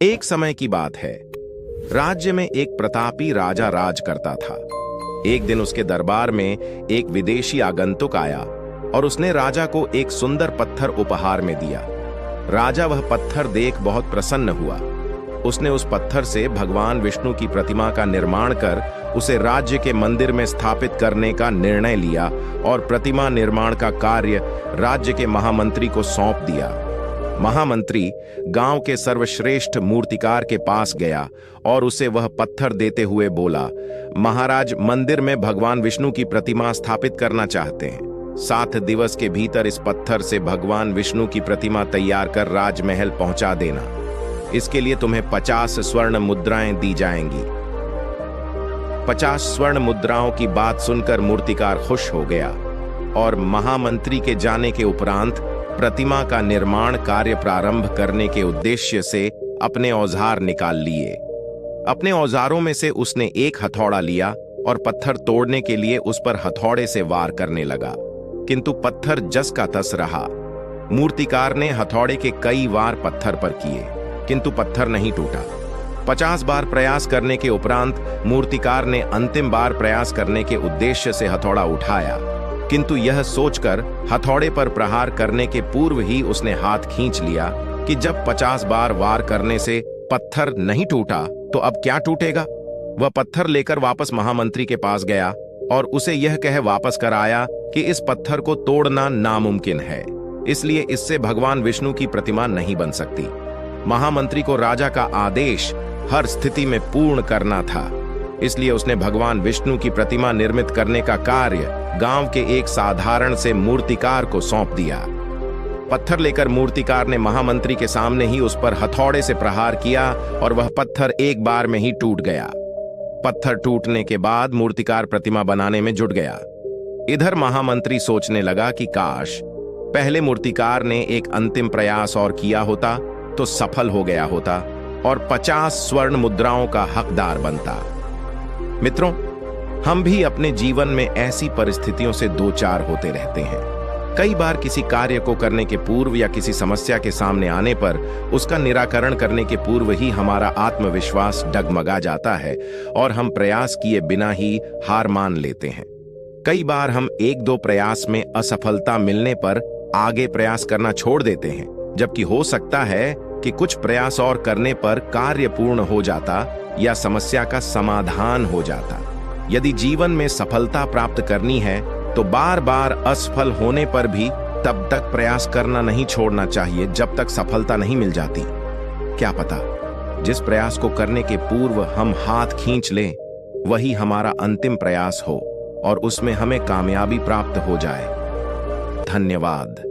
एक समय की बात है। राज्य में एक प्रतापी राजा राज करता था। एक दिन उसके दरबार में एक विदेशी आगंतुक आया और उसने राजा को एक सुंदर पत्थर उपहार में दिया। राजा वह पत्थर देख बहुत प्रसन्न हुआ। उसने उस पत्थर से भगवान विष्णु की प्रतिमा का निर्माण कर उसे राज्य के मंदिर में स्थापित करने का निर्णय लिया और प्रतिमा निर्माण का कार्य राज्य के महामंत्री को सौंप दिया। महामंत्री गांव के सर्वश्रेष्ठ मूर्तिकार के पास गया और उसे वह पत्थर देते हुए बोला, महाराज, मंदिर में भगवान विष्णु की प्रतिमा स्थापित करना चाहते हैं। 7 दिवस के भीतर इस पत्थर से भगवान विष्णु की प्रतिमा तैयार कर राजमहल पहुंचा देना। इसके लिए तुम्हें 50 स्वर्ण मुद्राएं दी जाएंगी। 50 स्वर्ण मुद्राओं की बात सुनकर मूर्तिकार खुश हो गया और महामंत्री के जाने के उपरांत प्रतिमा का निर्माण कार्य प्रारंभ करने के उद्देश्य से अपने औजार निकाल लिए। अपने औजारों में से उसने एक हथौड़ा लिया और पत्थर तोड़ने के लिए उस पर हथौड़े से वार करने लगा, किंतु पत्थर जस का तस रहा। मूर्तिकार ने हथौड़े के कई वार पत्थर पर किए, किंतु पत्थर नहीं टूटा। 50 बार प्रयास करने के उपरांत मूर्तिकार ने अंतिम बार प्रयास करने के उद्देश्य से हथौड़ा उठाया, किंतु यह सोचकर हथौड़े पर प्रहार करने के पूर्व ही उसने हाथ खींच लिया कि जब 50 बार वार करने से पत्थर नहीं टूटा तो अब क्या टूटेगा। वह पत्थर लेकर वापस महामंत्री के पास गया और उसे यह कह वापस कर आया कि इस पत्थर को तोड़ना नामुमकिन है, इसलिए इससे भगवान विष्णु की प्रतिमा नहीं बन सकती। महामंत्री को राजा का आदेश हर स्थिति में पूर्ण करना था, इसलिए उसने भगवान विष्णु की प्रतिमा निर्मित करने का कार्य गांव के एक साधारण से मूर्तिकार को सौंप दिया। पत्थर लेकर मूर्तिकार ने महामंत्री के सामने ही उस पर हथौड़े से प्रहार किया और वह पत्थर एक बार में ही टूट गया। पत्थर टूटने के बाद मूर्तिकार प्रतिमा बनाने में जुट गया। इधर महामंत्री सोचने लगा कि काश पहले मूर्तिकार ने एक अंतिम प्रयास और किया होता तो सफल हो गया होता और 50 स्वर्ण मुद्राओं का हकदार बनता। मित्रों, हम भी अपने जीवन में ऐसी परिस्थितियों से दो चार होते रहते हैं। कई बार किसी कार्य को करने के पूर्व या किसी समस्या के सामने आने पर उसका निराकरण करने के पूर्व ही हमारा आत्मविश्वास डगमगा जाता है और हम प्रयास किए बिना ही हार मान लेते हैं। कई बार हम 1-2 प्रयास में असफलता मिलने पर आगे प्रयास करना छोड़ देते हैं, जबकि हो सकता है कि कुछ प्रयास और करने पर कार्य पूर्ण हो जाता या समस्या का समाधान हो जाता। यदि जीवन में सफलता प्राप्त करनी है तो बार बार असफल होने पर भी तब तक प्रयास करना नहीं छोड़ना चाहिए जब तक सफलता नहीं मिल जाती। क्या पता जिस प्रयास को करने के पूर्व हम हाथ खींच लें वही हमारा अंतिम प्रयास हो और उसमें हमें कामयाबी प्राप्त हो जाए। धन्यवाद।